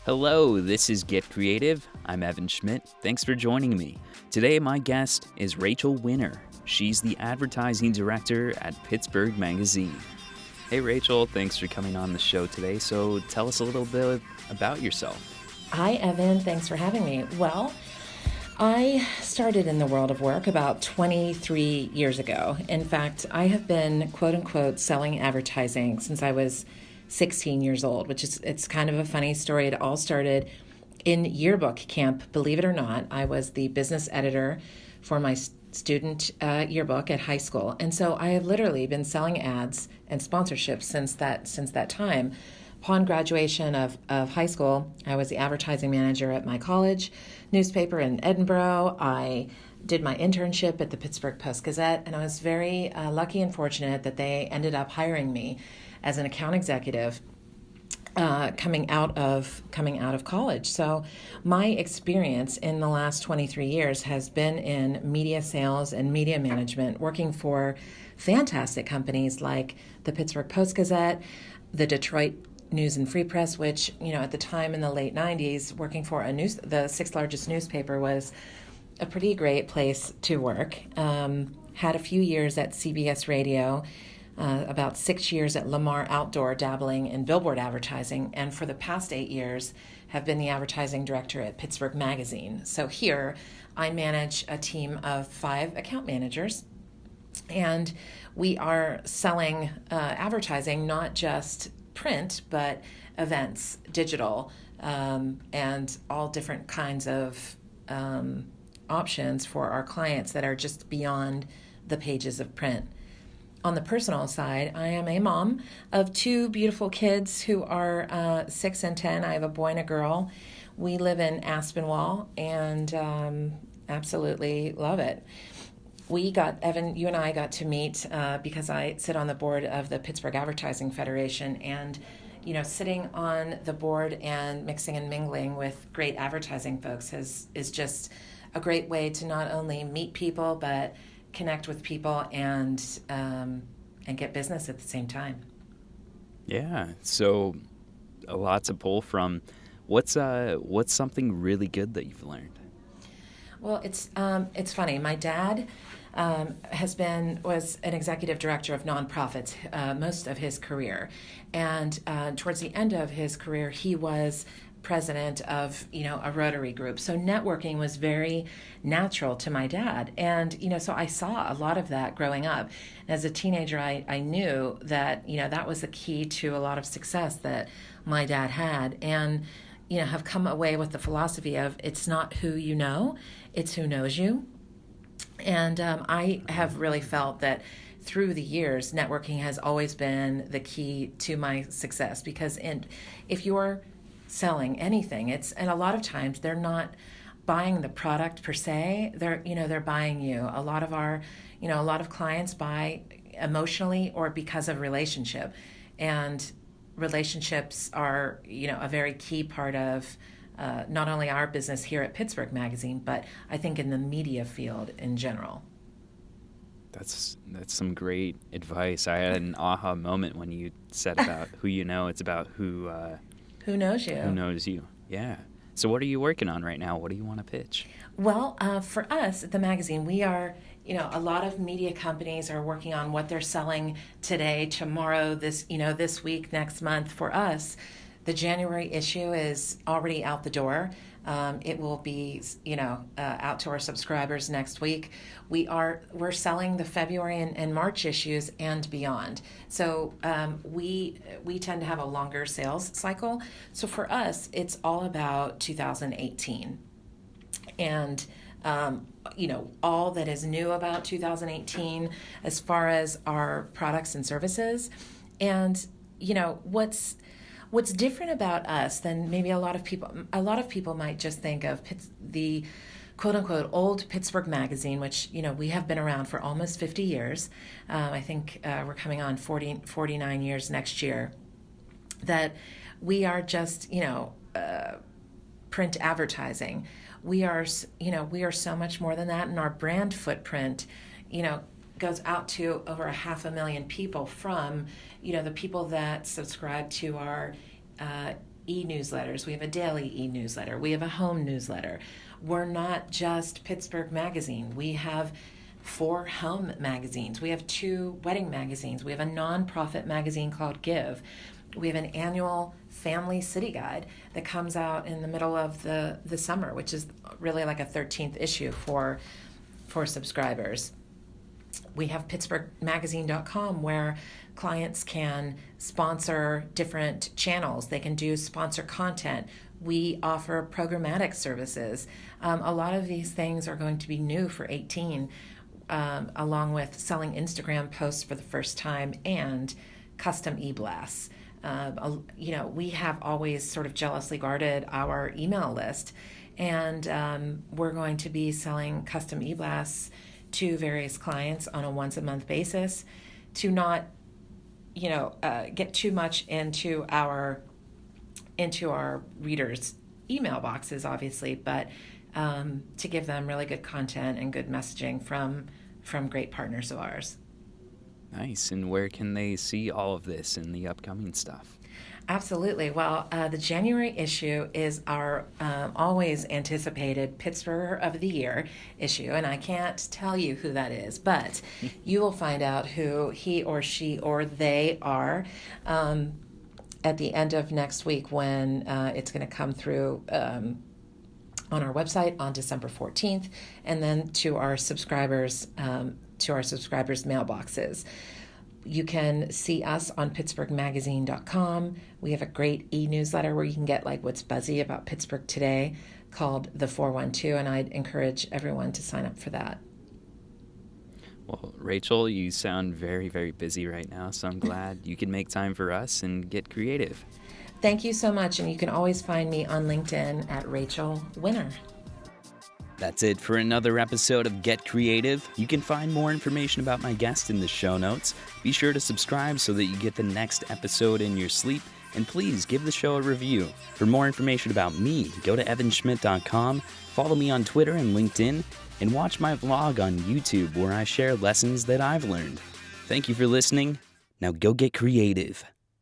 Hello, this is Get Creative. I'm Evan Schmidt. Thanks for joining me. Today, my guest is Rachel Winner. She's the advertising director at Pittsburgh Magazine. Hey, Rachel, thanks for coming on the show today. So tell us a little bit about yourself. Hi, Evan. Thanks for having me. Well, I started in the world of work about 23 years ago. In fact, I have been, quote unquote, selling advertising since I was 16 years old, it's kind of a funny story. It all started in yearbook camp, believe it or not. I was the business editor for my student yearbook at high school. And so I have literally been selling ads and sponsorships since that time. Upon graduation of high school, I was the advertising manager at my college newspaper in Edinburgh. I did my internship at the Pittsburgh Post-Gazette, and I was very lucky and fortunate that they ended up hiring me as an account executive coming out of college. So my experience in the last 23 years has been in media sales and media management, working for fantastic companies like the Pittsburgh Post-Gazette, the Detroit News and Free Press, which, at the time in the late 90s, working for the sixth largest newspaper was a pretty great place to work. Had a few years at CBS Radio, about 6 years at Lamar Outdoor, dabbling in billboard advertising, and for the past 8 years have been the advertising director at Pittsburgh Magazine. So here I manage a team of 5 account managers, and we are selling advertising, not just print, but events, digital, and all different kinds of options for our clients that are just beyond the pages of print. On the personal side, I am a mom of 2 beautiful kids who are 6 and 10. I have a boy and a girl. We live in Aspinwall and absolutely love it. Evan, you and I got to meet because I sit on the board of the Pittsburgh Advertising Federation, and sitting on the board and mixing and mingling with great advertising folks is just a great way to not only meet people but connect with people and get business at the same time. Yeah, so a lot to pull from. What's something really good that you've learned? Well, it's funny. My dad was an executive director of nonprofits most of his career, and towards the end of his career, he was president of a Rotary group. So networking was very natural to my dad, and so I saw a lot of that growing up. As a teenager, I knew that that was the key to a lot of success that my dad had, and have come away with the philosophy of it's not who you know, it's who knows you. And I have really felt that through the years, networking has always been the key to my success, because if you're selling anything, and a lot of times they're not buying the product per se, they're buying you. A lot of clients buy emotionally or because of relationship, and relationships are a very key part of not only our business here at Pittsburgh Magazine, but I think in the media field in general. That's some great advice. I had an aha moment when you said about who you know. It's about who knows you. Who knows you? Yeah. So what are you working on right now? What do you want to pitch? Well, for us at the magazine, we are, a lot of media companies are working on what they're selling today, tomorrow, this week, next month. For us, the January issue is already out the door. It will be, out to our subscribers next week. We're selling the February and March issues and beyond. So we tend to have a longer sales cycle. So for us, it's all about 2018, and all that is new about 2018 as far as our products and services, and What's different about us than maybe a lot of people might just think of the quote-unquote old Pittsburgh Magazine, which, we have been around for almost 50 years. I think we're coming on 49 years next year. That we are just, print advertising. We are so much more than that, and our brand footprint, goes out to over 500,000 people from, the people that subscribe to our e-newsletters. We have a daily e-newsletter. We have a home newsletter. We're not just Pittsburgh Magazine. We have 4 home magazines. We have 2 wedding magazines. We have a nonprofit magazine called Give. We have an annual family city guide that comes out in the middle of the summer, which is really like a 13th issue for subscribers. We have PittsburghMagazine.com where clients can sponsor different channels. They can do sponsor content. We offer programmatic services. A lot of these things are going to be new for 18, along with selling Instagram posts for the first time and custom e-blasts. We have always sort of jealously guarded our email list, and we're going to be selling custom e-blasts to various clients on a once-a-month basis to not, get too much into our readers' email boxes, obviously, but to give them really good content and good messaging from great partners of ours. Nice. And where can they see all of this and the upcoming stuff? Absolutely. Well, the January issue is our always anticipated Pittsburgher of the Year issue, and I can't tell you who that is, but you will find out who he or she or they are at the end of next week when it's going to come through on our website on December 14th, and then to our subscribers' mailboxes. You can see us on PittsburghMagazine.com. We have a great e-newsletter where you can get like what's buzzy about Pittsburgh today called The 412, and I'd encourage everyone to sign up for that. Well, Rachel, you sound very, very busy right now, so I'm glad you can make time for us and get creative. Thank you so much, and you can always find me on LinkedIn at Rachel Winner. That's it for another episode of Get Creative. You can find more information about my guest in the show notes. Be sure to subscribe so that you get the next episode in your sleep. And please give the show a review. For more information about me, go to evanschmidt.com, follow me on Twitter and LinkedIn, and watch my vlog on YouTube where I share lessons that I've learned. Thank you for listening. Now go get creative.